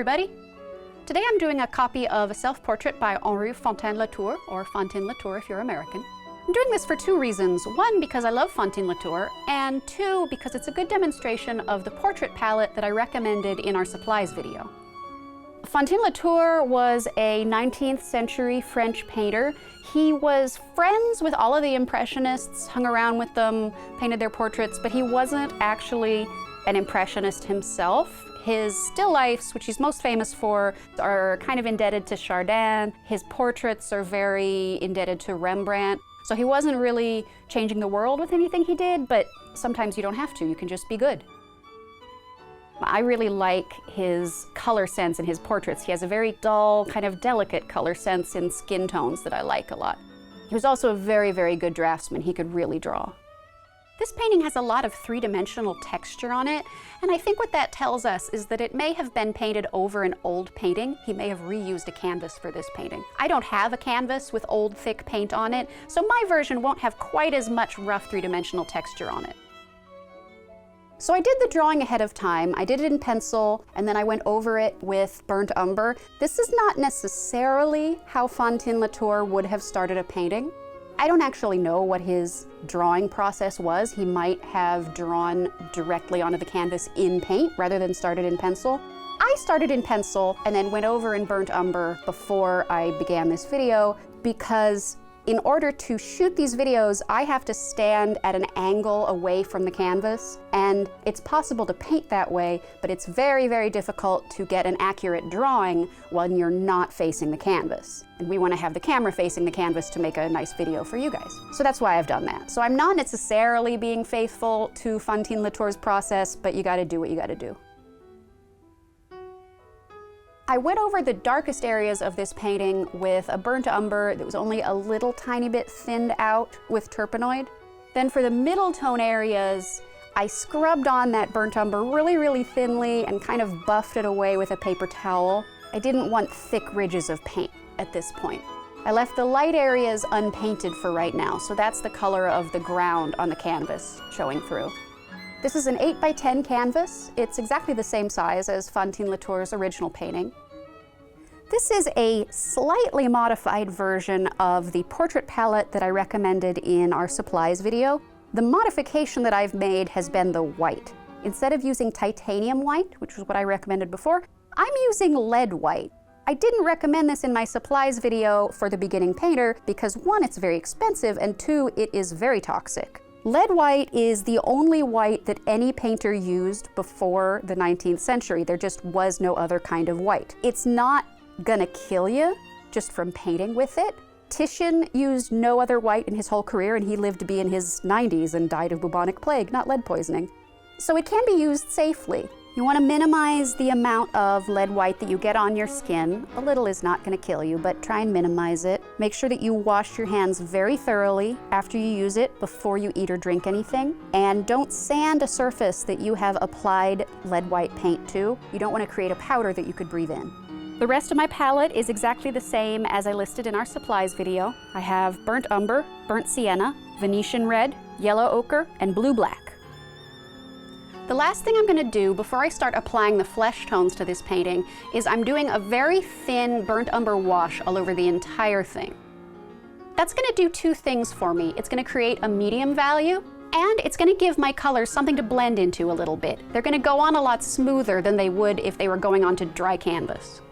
everybody. Today I'm doing a copy of a self-portrait by Henri Fantin-Latour, or Fantin-Latour if you're American. I'm doing this for two reasons. One, because I love Fantin-Latour, and two, because it's a good demonstration of the portrait palette that I recommended in our supplies video. Fantin-Latour was a 19th century French painter. He was friends with all of the Impressionists, hung around with them, painted their portraits, but he wasn't actually an Impressionist himself. His still lifes, which he's most famous for, are kind of indebted to Chardin. His portraits are very indebted to Rembrandt. So he wasn't really changing the world with anything he did, but sometimes you don't have to, you can just be good. I really like his color sense in his portraits. He has a very dull, kind of delicate color sense in skin tones that I like a lot. He was also a very, very good draftsman. He could really draw. This painting has a lot of three-dimensional texture on it, and I think what that tells us is that it may have been painted over an old painting. He may have reused a canvas for this painting. I don't have a canvas with old, thick paint on it, so my version won't have quite as much rough three-dimensional texture on it. So I did the drawing ahead of time. I did it in pencil, and then I went over it with burnt umber. This is not necessarily how Fantin-Latour would have started a painting. I don't actually know what his drawing process was. He might have drawn directly onto the canvas in paint rather than started in pencil. I started in pencil and then went over in burnt umber before I began this video because in order to shoot these videos, I have to stand at an angle away from the canvas, and it's possible to paint that way, but it's very, very difficult to get an accurate drawing when you're not facing the canvas. And we want to have the camera facing the canvas to make a nice video for you guys. So that's why I've done that. So I'm not necessarily being faithful to Fantin-Latour's process, but you gotta do what you gotta do. I went over the darkest areas of this painting with a burnt umber that was only a little tiny bit thinned out with turpenoid. Then for the middle tone areas, I scrubbed on that burnt umber really, really thinly and kind of buffed it away with a paper towel. I didn't want thick ridges of paint at this point. I left the light areas unpainted for right now, so that's the color of the ground on the canvas showing through. This is an 8x10 canvas. It's exactly the same size as Fantin-Latour's original painting. This is a slightly modified version of the portrait palette that I recommended in our supplies video. The modification that I've made has been the white. Instead of using titanium white, which was what I recommended before, I'm using lead white. I didn't recommend this in my supplies video for the beginning painter because one, it's very expensive, and two, it is very toxic. Lead white is the only white that any painter used before the 19th century. There just was no other kind of white. It's not gonna kill you just from painting with it. Titian used no other white in his whole career, and he lived to be in his 90s and died of bubonic plague, not lead poisoning. So it can be used safely. You want to minimize the amount of lead white that you get on your skin. A little is not going to kill you, but try and minimize it. Make sure that you wash your hands very thoroughly after you use it before you eat or drink anything. And don't sand a surface that you have applied lead white paint to. You don't want to create a powder that you could breathe in. The rest of my palette is exactly the same as I listed in our supplies video. I have burnt umber, burnt sienna, Venetian red, yellow ochre, and blue black. The last thing I'm going to do before I start applying the flesh tones to this painting is I'm doing a very thin burnt umber wash all over the entire thing. That's going to do two things for me. It's going to create a medium value, and it's going to give my colors something to blend into a little bit. They're going to go on a lot smoother than they would if they were going onto dry canvas.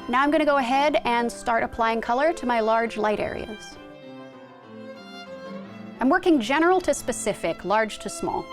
Now I'm going to go ahead and start applying color to my large light areas. I'm working general to specific, large to small.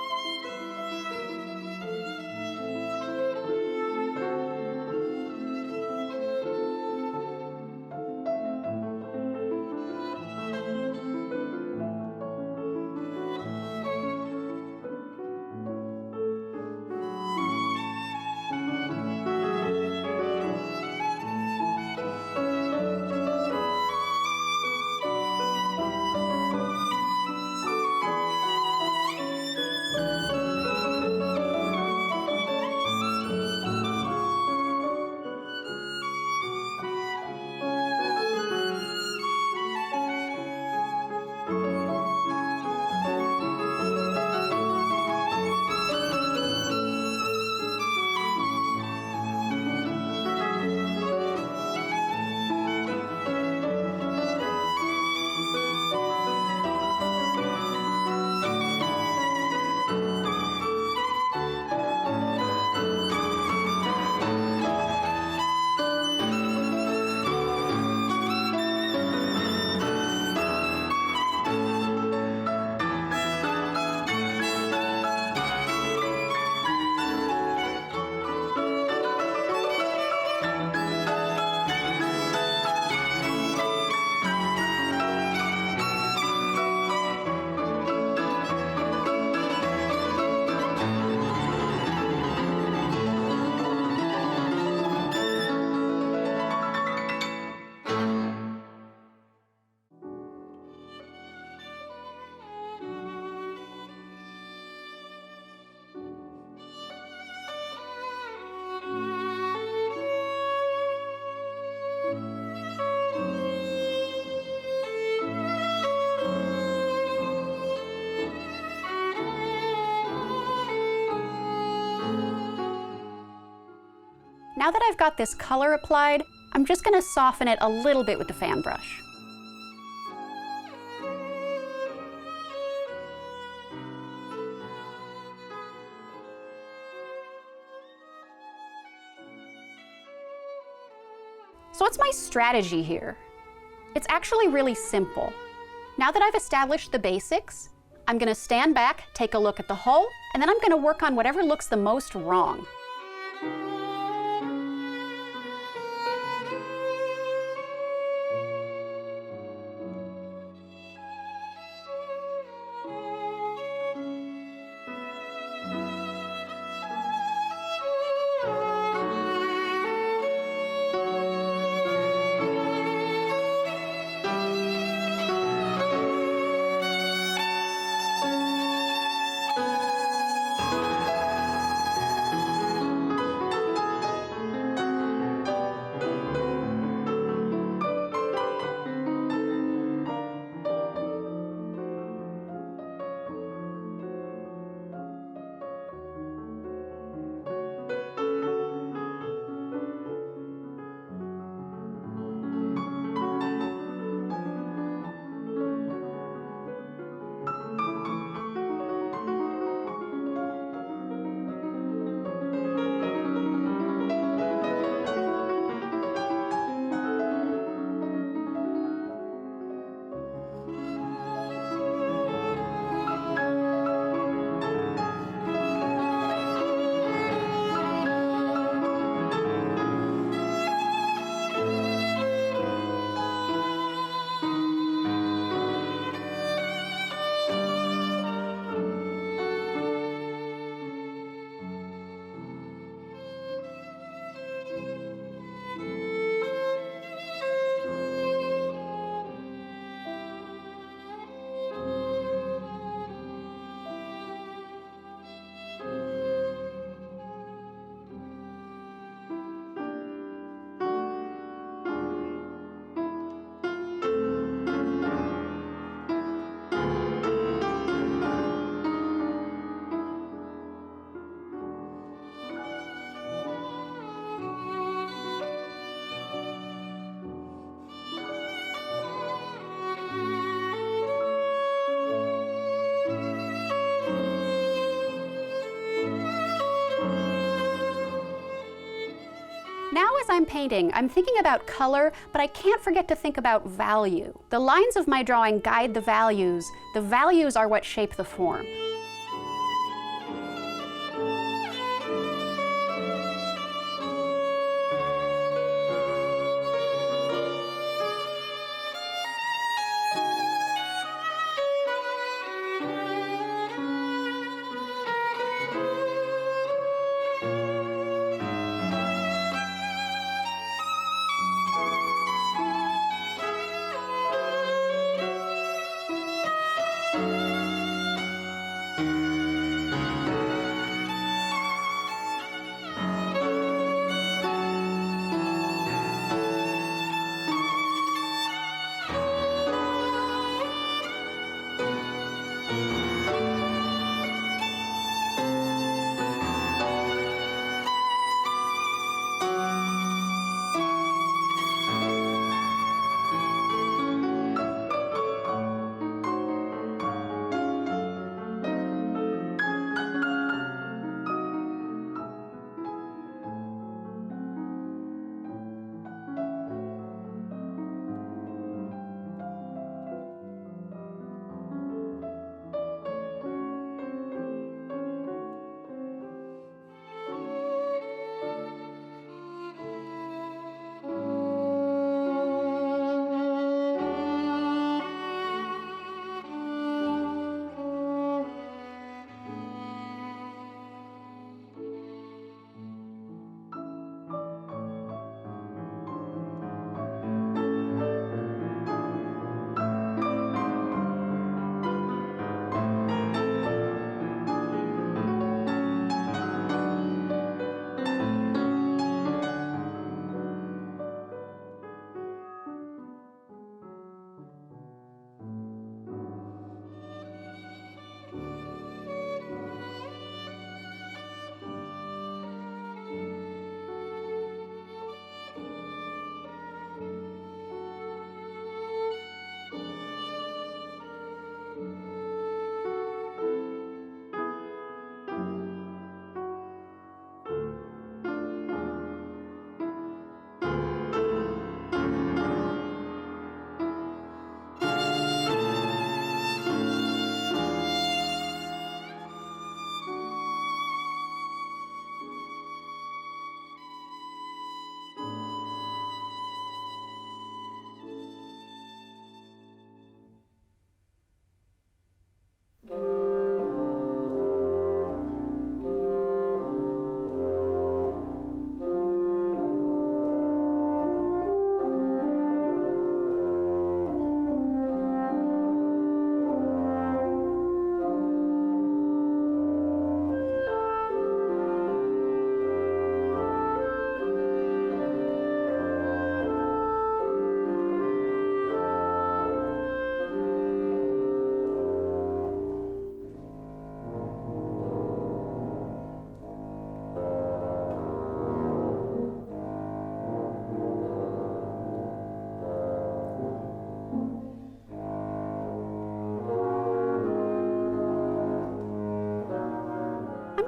Now that I've got this color applied, I'm just going to soften it a little bit with the fan brush. So what's my strategy here? It's actually really simple. Now that I've established the basics, I'm going to stand back, take a look at the whole, and then I'm going to work on whatever looks the most wrong. Now as I'm painting, I'm thinking about color, but I can't forget to think about value. The lines of my drawing guide the values. The values are what shape the form.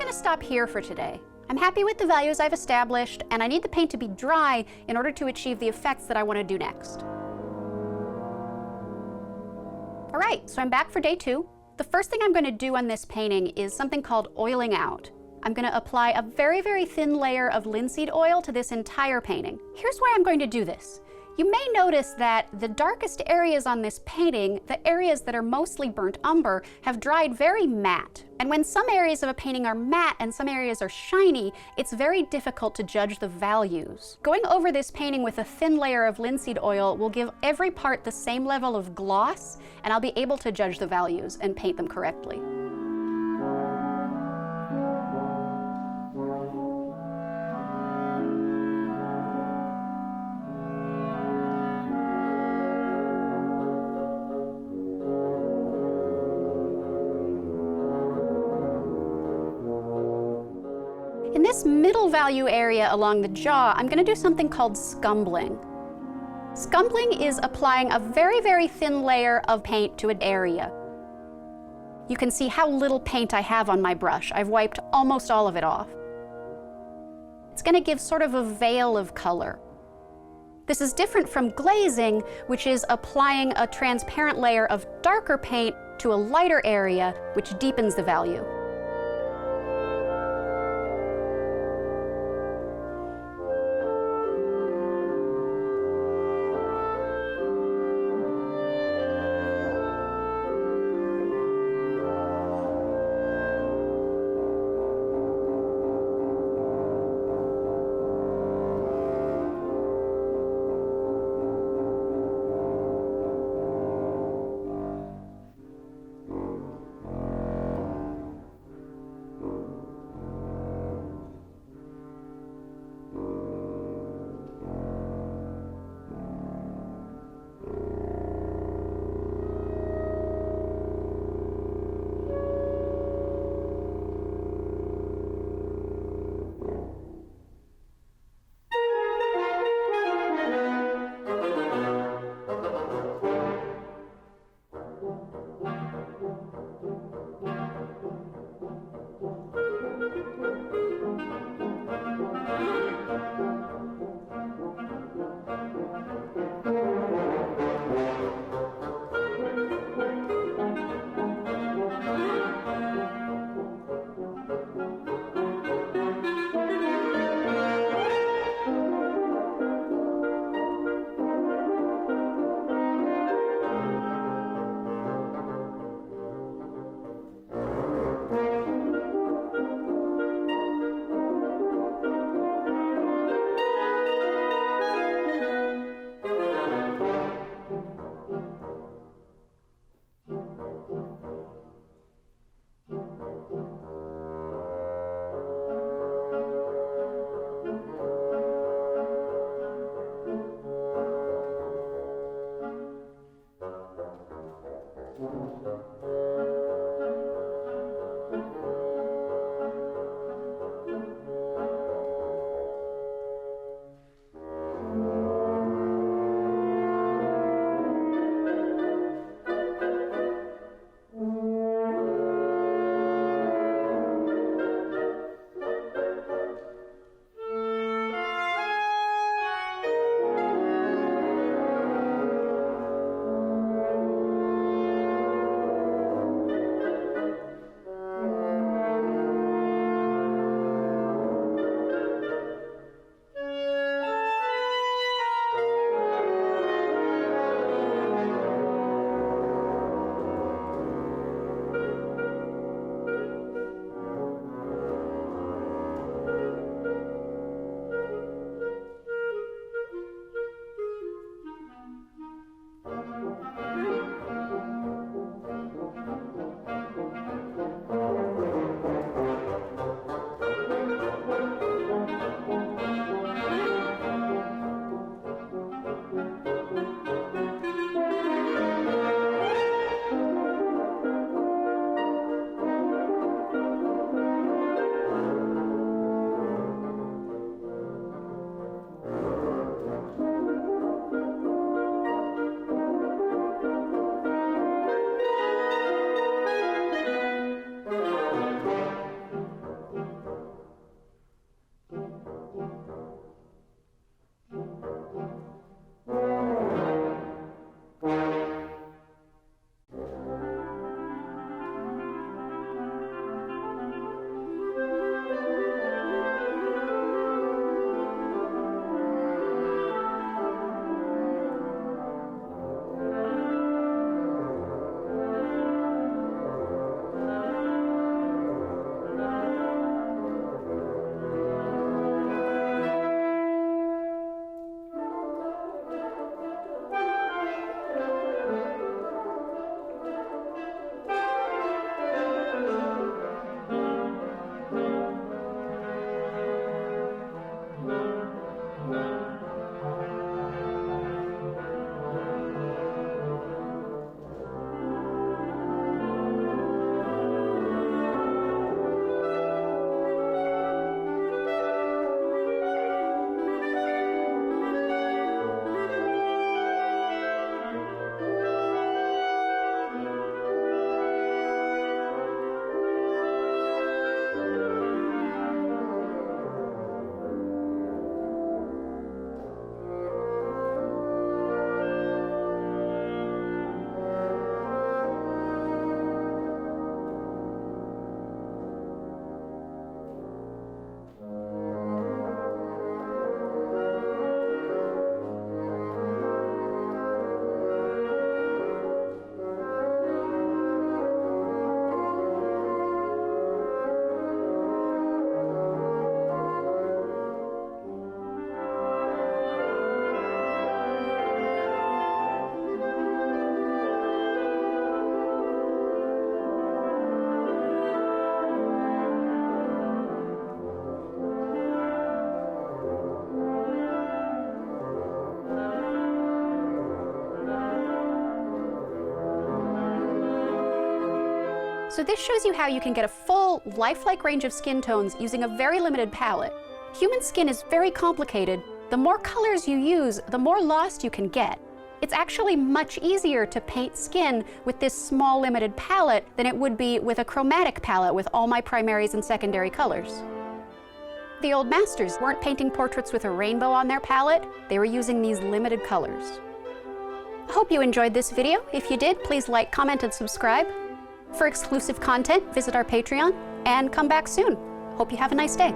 gonna stop here for today. I'm happy with the values I've established, and I need the paint to be dry in order to achieve the effects that I want to do next. All right, so I'm back for day 2. The first thing I'm going to do on this painting is something called oiling out. I'm going to apply a very, very thin layer of linseed oil to this entire painting. Here's why I'm going to do this. You may notice that the darkest areas on this painting, the areas that are mostly burnt umber, have dried very matte. And when some areas of a painting are matte and some areas are shiny, it's very difficult to judge the values. Going over this painting with a thin layer of linseed oil will give every part the same level of gloss, and I'll be able to judge the values and paint them correctly. In this middle value area along the jaw, I'm going to do something called scumbling. Scumbling is applying a very, very thin layer of paint to an area. You can see how little paint I have on my brush. I've wiped almost all of it off. It's going to give sort of a veil of color. This is different from glazing, which is applying a transparent layer of darker paint to a lighter area, which deepens the value. So this shows you how you can get a full, lifelike range of skin tones using a very limited palette. Human skin is very complicated. The more colors you use, the more lost you can get. It's actually much easier to paint skin with this small limited palette than it would be with a chromatic palette with all my primaries and secondary colors. The old masters weren't painting portraits with a rainbow on their palette, they were using these limited colors. I hope you enjoyed this video. If you did, please like, comment, and subscribe. For exclusive content, visit our Patreon, and come back soon. Hope you have a nice day.